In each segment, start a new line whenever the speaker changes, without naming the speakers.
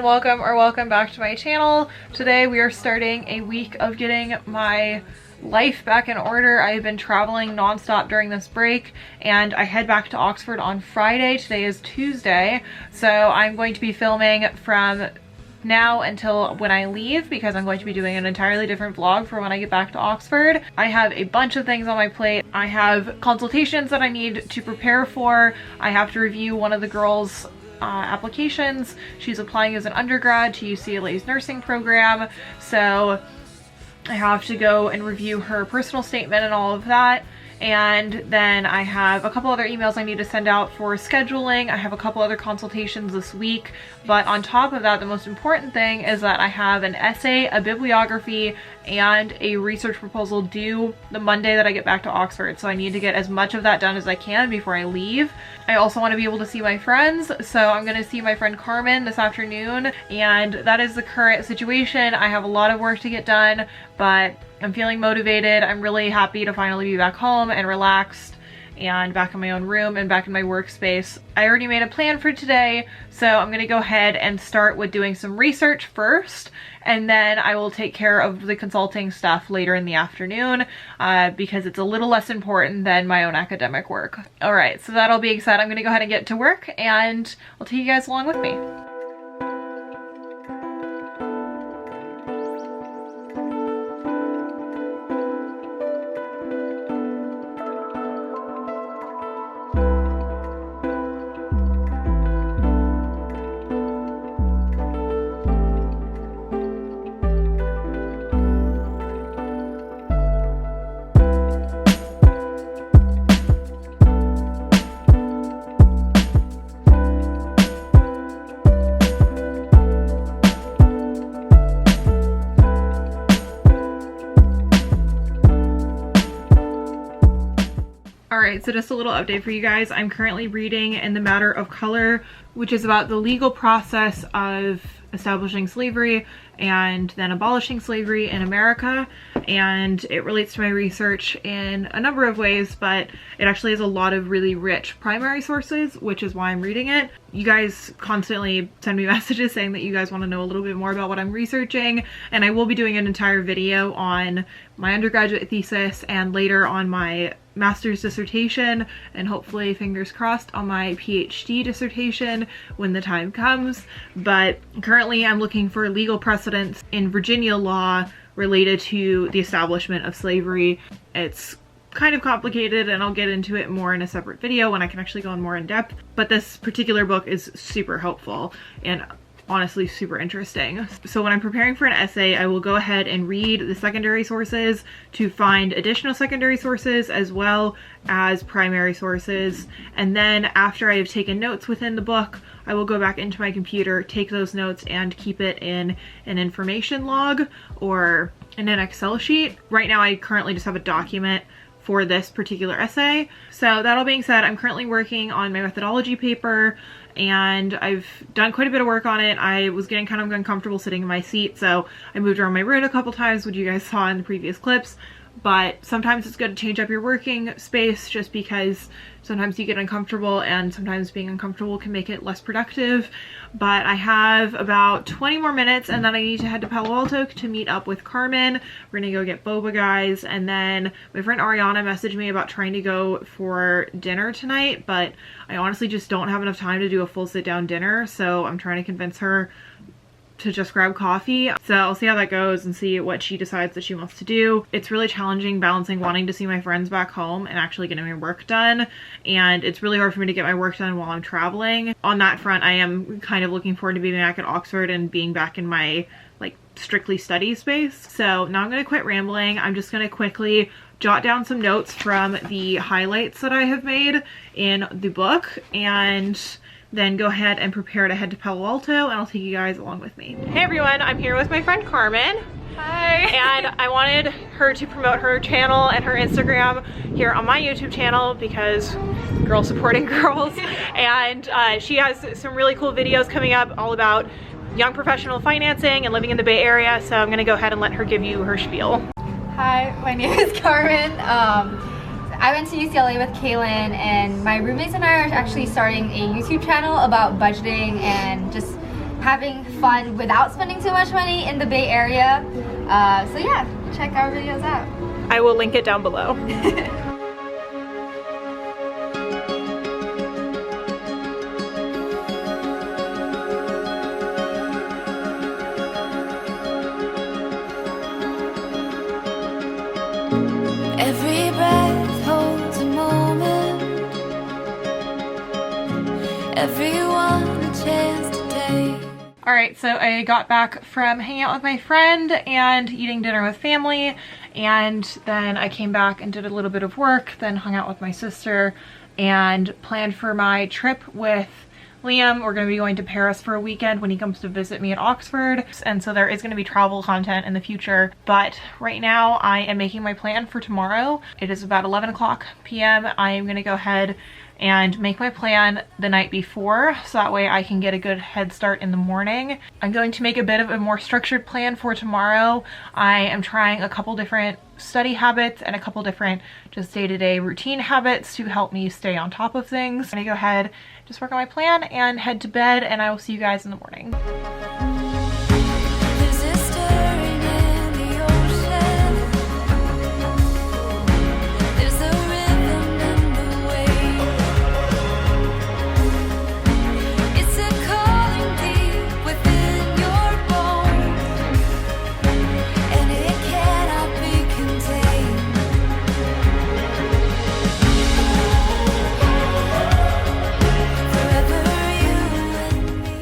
everyone, welcome back to my channel. Today we are starting a week of getting my life back in order. I have been traveling non-stop during this break and I head back to Oxford on Friday. Today is Tuesday, so I'm going to be filming from now until when I leave because I'm going to be doing an entirely different vlog for when I get back to Oxford. I have a bunch of things on my plate. I have consultations that I need to prepare for. I have to review one of the girls' applications. She's applying as an undergrad to UCLA's nursing program, so I have to go and review her personal statement and all of that. And then I have a couple other emails I need to send out for scheduling. I have a couple other consultations this week, but on top of that, the most important thing is that I have an essay, a bibliography, and a research proposal due the Monday that I get back to Oxford. So I need to get as much of that done as I can before I leave. I also want to be able to see my friends, so I'm going to see my friend Carmen this afternoon, and that is the current situation. I have a lot of work to get done, but I'm feeling motivated. I'm really happy to finally be back home and relaxed and back in my own room and back in my workspace. I already made a plan for today, so I'm gonna go ahead and start with doing some research first, and then I will take care of the consulting stuff later in the afternoon because it's a little less important than my own academic work. All right, so that all being said, I'm gonna go ahead and get to work and I'll take you guys along with me. Alright, so just a little update for you guys. I'm currently reading In the Matter of Color, which is about the legal process of establishing slavery and then abolishing slavery in America, and it relates to my research in a number of ways, but it actually has a lot of really rich primary sources, which is why I'm reading it. You guys constantly send me messages saying that you guys want to know a little bit more about what I'm researching, and I will be doing an entire video on my undergraduate thesis and later on my master's dissertation, and hopefully, fingers crossed, on my PhD dissertation when the time comes. But currently I'm looking for legal precedents in Virginia law related to the establishment of slavery. It's kind of complicated and I'll get into it more in a separate video when I can actually go in more in depth, but this particular book is super helpful and honestly super interesting. So when I'm preparing for an essay, I will go ahead and read the secondary sources to find additional secondary sources as well as primary sources, and then after I have taken notes within the book, I will go back into my computer, take those notes, and keep it in an information log or in an Excel sheet. Right now I currently just have a document for this particular essay. So that all being said, I'm currently working on my methodology paper and I've done quite a bit of work on it. I was getting kind of uncomfortable sitting in my seat, so I moved around my room a couple times, which you guys saw in the previous clips. But sometimes it's good to change up your working space just because sometimes you get uncomfortable and sometimes being uncomfortable can make it less productive. But I have about 20 more minutes and then I need to head to Palo Alto to meet up with Carmen. We're gonna go get boba, guys, and then my friend Ariana messaged me about trying to go for dinner tonight, but I honestly just don't have enough time to do a full sit-down dinner, so I'm trying to convince her to just grab coffee. So I'll see how that goes and see what she decides that she wants to do. It's really challenging balancing wanting to see my friends back home and actually getting my work done, and it's really hard for me to get my work done while I'm traveling. On that front, I am kind of looking forward to being back at Oxford and being back in my like strictly study space. So now I'm gonna quit rambling. I'm just gonna quickly jot down some notes from the highlights that I have made in the book and then go ahead and prepare to head to Palo Alto, and I'll take you guys along with me. Hey everyone, I'm here with my friend Carmen. Hi. And I wanted her to promote her channel and her Instagram here on my YouTube channel because girls supporting girls. And she has some really cool videos coming up all about young professional financing and living in the Bay Area, so I'm gonna go ahead and let her give you her spiel.
Hi, my name is Carmen. I went to UCLA with Kaylin, and my roommates and I are actually starting a YouTube channel about budgeting and just having fun without spending too much money in the Bay Area. So yeah, check our videos out.
I will link it down below.
Every breath holds a moment, everyone a chance to take.
Alright, so I got back from hanging out with my friend and eating dinner with family, and then I came back and did a little bit of work, then hung out with my sister and planned for my trip with Liam. We're going to be going to Paris for a weekend when he comes to visit me at Oxford, and so there is going to be travel content in the future, but right now I am making my plan for tomorrow. It is about 11 o'clock p.m. I am going to go ahead and make my plan the night before so that way I can get a good head start in the morning. I'm going to make a bit of a more structured plan for tomorrow. I am trying a couple different study habits and a couple different just day-to-day routine habits to help me stay on top of things. I'm gonna go ahead, just work on my plan and head to bed, and I will see you guys in the morning.
There's a stirring in the ocean, there's a rhythm in the waves, it's a calling deep within your bones, and it cannot be contained. Forever you and me.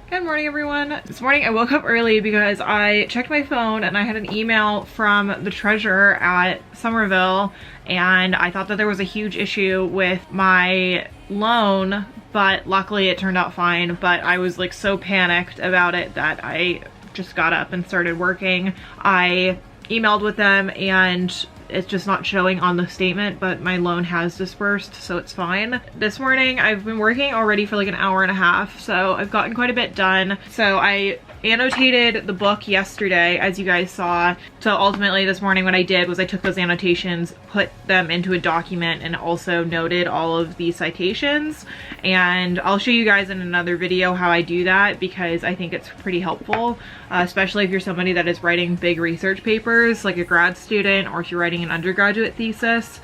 Good morning, everyone. This morning I woke up early because I checked my phone and I had an email from the treasurer at Somerville, and I thought that there was a huge issue with my loan, but luckily it turned out fine. But I was like so panicked about it that I just got up and started working. I emailed with them and it's just not showing on the statement, but my loan has dispersed, so it's fine. This morning I've been working already for like an hour and a half, so I've gotten quite a bit done. So I annotated the book yesterday, as you guys saw. So ultimately this morning what I did was I took those annotations, put them into a document, and also noted all of the citations. And I'll show you guys in another video how I do that because I think it's pretty helpful, especially if you're somebody that is writing big research papers like a grad student, or if you're writing an undergraduate thesis.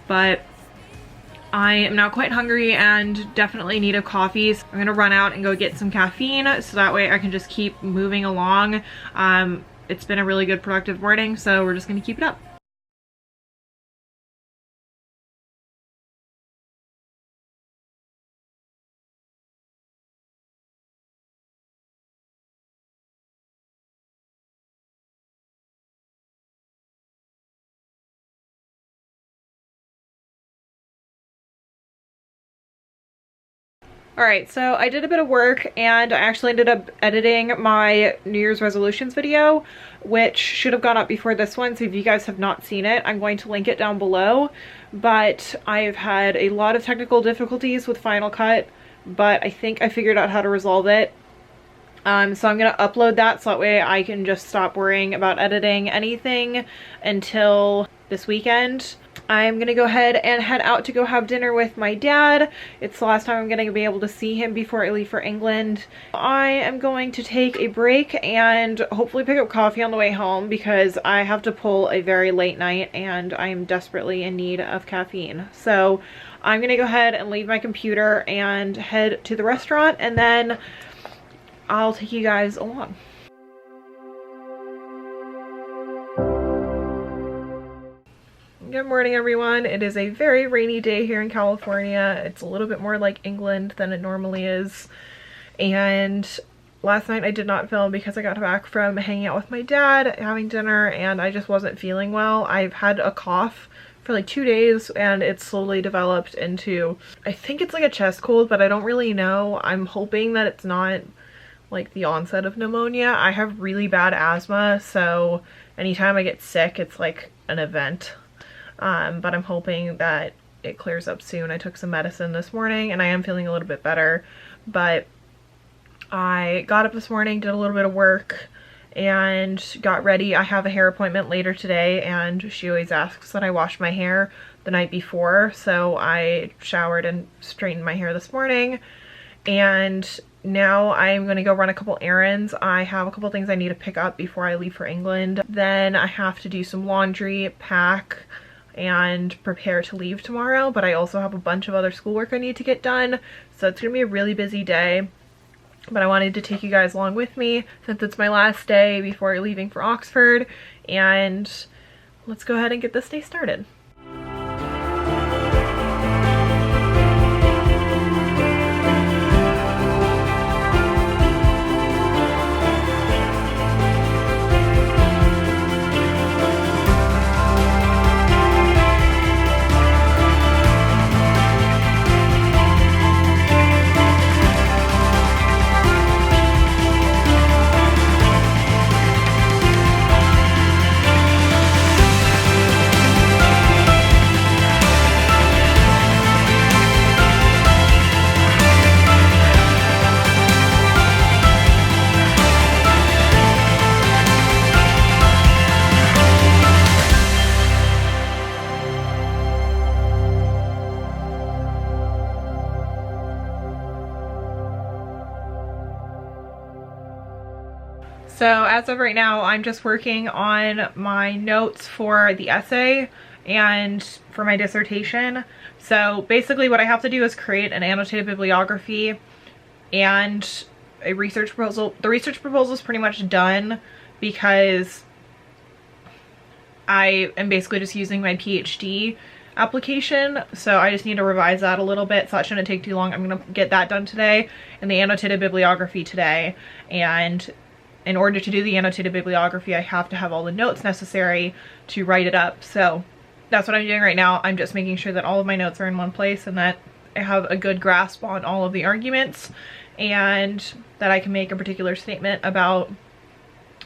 But I am now quite hungry and definitely need a coffee, so I'm gonna run out and go get some caffeine so that way I can just keep moving along. It's been a really good productive morning, so we're just gonna keep it up. Alright, so I did a bit of work and I actually ended up editing my New Year's resolutions video, which should have gone up before this one, so if you guys have not seen it, I'm going to link it down below. But I've had a lot of technical difficulties with Final Cut, but I think I figured out how to resolve it. So I'm gonna upload that so that way I can just stop worrying about editing anything until this weekend. I'm gonna go ahead and head out to go have dinner with my dad. It's the last time I'm gonna be able to see him before I leave for England. I am going to take a break and hopefully pick up coffee on the way home because I have to pull a very late night and I am desperately in need of caffeine. So I'm gonna go ahead and leave my computer and head to the restaurant, and then I'll take you guys along. Good morning, everyone. It is a very rainy day here in California. It's a little bit more like England than it normally is. And last night I did not film because I got back from hanging out with my dad, having dinner, and I just wasn't feeling well. I've had a cough for like 2 days and it's slowly developed into, I think it's like a chest cold, but I don't really know. I'm hoping that it's not like the onset of pneumonia. I have really bad asthma, so anytime I get sick, it's like an event. But I'm hoping that it clears up soon. I took some medicine this morning and I am feeling a little bit better, but I got up this morning, did a little bit of work, and got ready. I have a hair appointment later today, and she always asks that I wash my hair the night before, so I showered and straightened my hair this morning, and now I'm gonna go run a couple errands. I have a couple things I need to pick up before I leave for England. Then I have to do some laundry, pack, and prepare to leave tomorrow, but I also have a bunch of other schoolwork I need to get done, so it's gonna be a really busy day. But I wanted to take you guys along with me since it's my last day before leaving for Oxford, and let's go ahead and get this day started. So as of right now, I'm just working on my notes for the essay and for my dissertation. So basically what I have to do is create an annotated bibliography and a research proposal. The research proposal is pretty much done because I am basically just using my PhD application, so I just need to revise that a little bit, so that shouldn't take too long. I'm gonna get that done today and the annotated bibliography today, and in order to do the annotated bibliography I have to have all the notes necessary to write it up. So that's what I'm doing right now. I'm just making sure that all of my notes are in one place and that I have a good grasp on all of the arguments and that I can make a particular statement about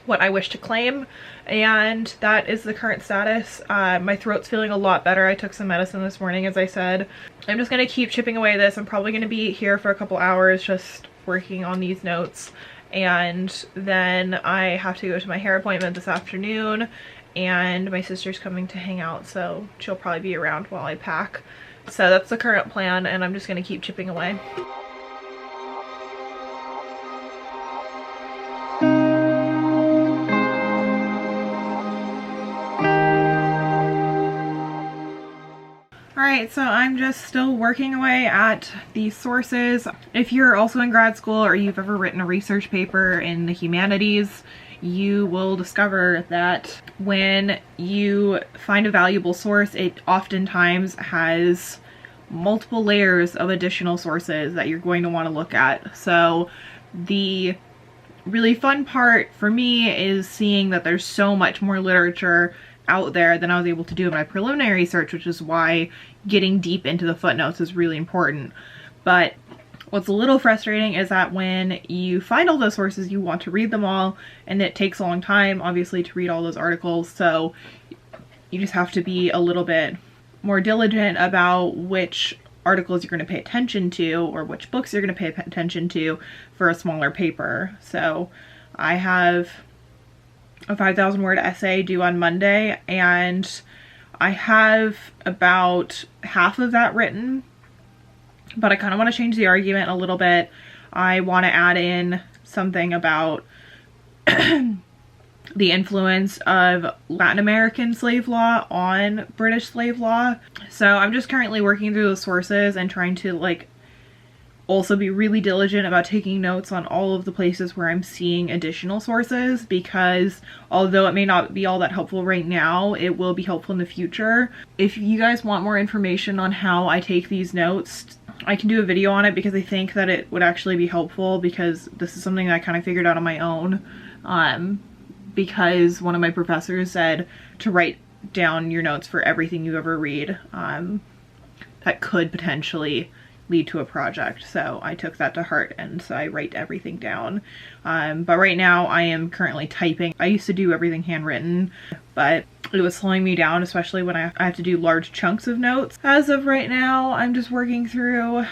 what I wish to claim, and that is the current status. My throat's feeling a lot better. I took some medicine this morning, as I said. I'm just gonna keep chipping away at this. I'm probably gonna be here for a couple hours just working on these notes, and then I have to go to my hair appointment this afternoon, and my sister's coming to hang out, so she'll probably be around while I pack. So that's the current plan, and I'm just gonna keep chipping away. Alright, so I'm just still working away at these sources. If you're also in grad school or you've ever written a research paper in the humanities, you will discover that when you find a valuable source, it oftentimes has multiple layers of additional sources that you're going to want to look at. So the really fun part for me is seeing that there's so much more literature out there than I was able to do in my preliminary research, which is why getting deep into the footnotes is really important. But what's a little frustrating is that when you find all those sources, you want to read them all, and it takes a long time, obviously, to read all those articles, so you just have to be a little bit more diligent about which articles you're going to pay attention to or which books you're going to pay attention to for a smaller paper. So I have a 5,000 word essay due on Monday, and I have about half of that written, but I kind of want to change the argument a little bit. I want to add in something about the influence of Latin American slave law on British slave law. So I'm just currently working through the sources and trying to also be really diligent about taking notes on all of the places where I'm seeing additional sources, because although it may not be all that helpful right now, it will be helpful in the future. If you guys want more information on how I take these notes, I can do a video on it because I think that it would actually be helpful, because this is something that I kind of figured out on my own, because one of my professors said to write down your notes for everything you ever read that could potentially lead to a project. So I took that to heart, and so I write everything down. But right now I am currently typing. I used to do everything handwritten, but it was slowing me down, especially when I have to do large chunks of notes. As of right now, I'm just working through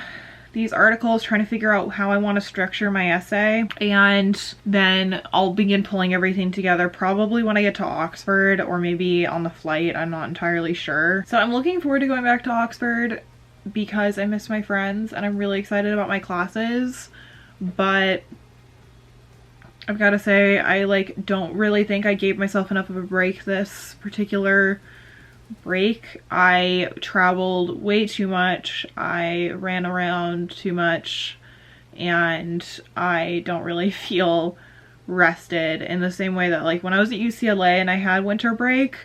these articles, trying to figure out how I want to structure my essay, and then I'll begin pulling everything together probably when I get to Oxford, or maybe on the flight. I'm not entirely sure. So I'm looking forward to going back to Oxford. because I miss my friends and I'm really excited about my classes, but I've got to say I like don't really think I gave myself enough of a break this particular break. I traveled way too much, I ran around too much, and I don't really feel rested in the same way that like when I was at UCLA and I had winter break,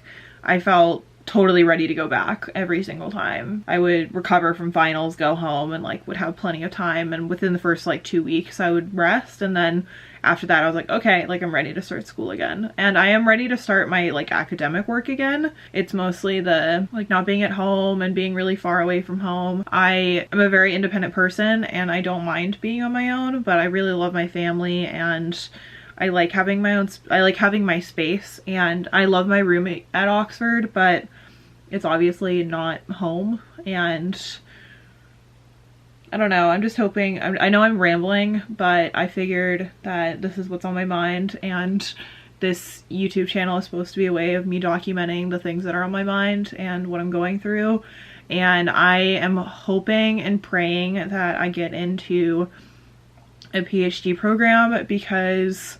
I felt totally ready to go back every single time. I would recover from finals, go home, and like would have plenty of time, and within the first like 2 weeks I would rest, and then after that I was like, okay, like I'm ready to start school again. And I am ready to start my like academic work again. It's mostly the like not being at home and being really far away from home. I am a very independent person and I don't mind being on my own, but I really love my family and I like having my own, I like having my space, and I love my room at Oxford, but it's obviously not home, and I don't know, I'm just hoping, I know I'm rambling, but I figured that this is what's on my mind, and this YouTube channel is supposed to be a way of me documenting the things that are on my mind and what I'm going through, and I am hoping and praying that I get into a PhD program because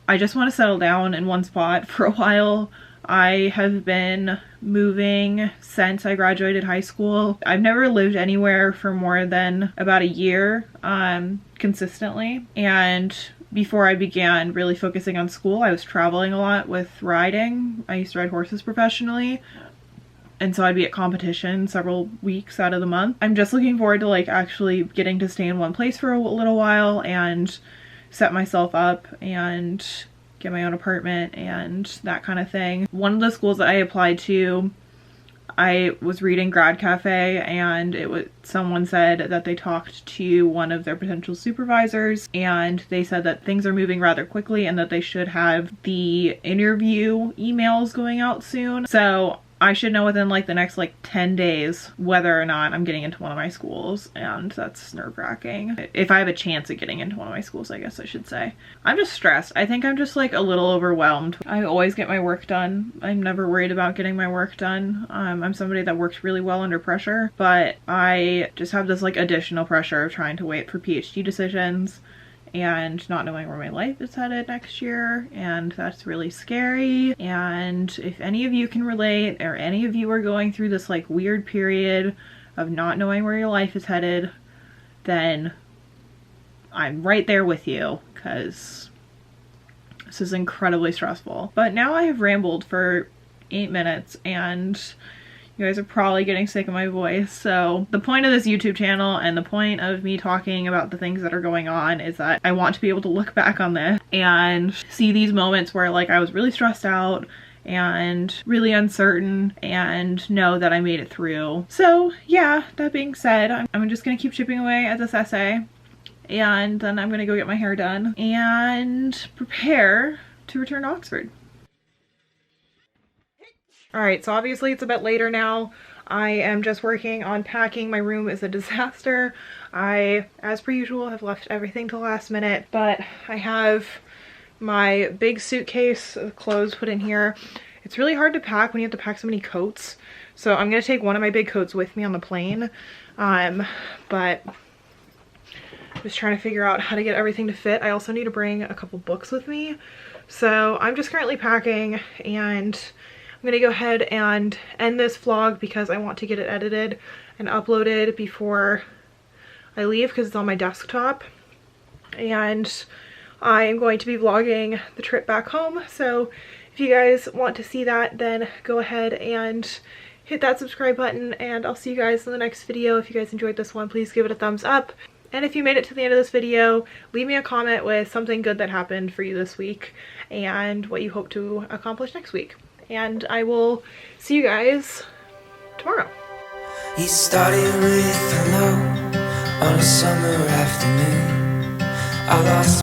I just want to settle down in one spot for a while. I have been moving since I graduated high school. I've never lived anywhere for more than about a year consistently, and before I began really focusing on school, I was traveling a lot with riding. I used to ride horses professionally, and so I'd be at competition several weeks out of the month. I'm just looking forward to like actually getting to stay in one place for a little while and set myself up and get my own apartment and that kind of thing. One of the schools that I applied to, I was reading Grad Cafe, and someone said that they talked to one of their potential supervisors, and they said that things are moving rather quickly and that they should have the interview emails going out soon. So I should know within like the next like 10 days whether or not I'm getting into one of my schools, and that's nerve-wracking. If I have a chance at getting into one of my schools, I guess I should say. I'm just stressed. I think I'm just like a little overwhelmed. I always get my work done. I'm never worried about getting my work done. I'm somebody that works really well under pressure, but I just have this like additional pressure of trying to wait for PhD decisions and not knowing where my life is headed next year, and that's really scary. And if any of you can relate, or any of you are going through this like weird period of not knowing where your life is headed, then I'm right there with you, because this is incredibly stressful. But now I have rambled for 8 minutes and you guys are probably getting sick of my voice. So the point of this YouTube channel and the point of me talking about the things that are going on is that I want to be able to look back on this and see these moments where like I was really stressed out and really uncertain, and know that I made it through. So yeah, that being said, I'm just gonna keep chipping away at this essay, and then I'm gonna go get my hair done and prepare to return to Oxford. Alright, so obviously it's a bit later now. I am just working on packing. My room is a disaster. I, as per usual, have left everything till last minute, but I have my big suitcase of clothes put in here. It's really hard to pack when you have to pack so many coats, so I'm gonna take one of my big coats with me on the plane, but just trying to figure out how to get everything to fit. I also need to bring a couple books with me, so I'm just currently packing, and I'm gonna go ahead and end this vlog because I want to get it edited and uploaded before I leave, because it's on my desktop, and I am going to be vlogging the trip back home. So if you guys want to see that, then go ahead and hit that subscribe button, and I'll see you guys in the next video. If you guys enjoyed this one, please give it a thumbs up, and if you made it to the end of this video, leave me a comment with something good that happened for you this week and what you hope to accomplish next week. And I will see you guys tomorrow.
He started with hello on a summer afternoon. I lost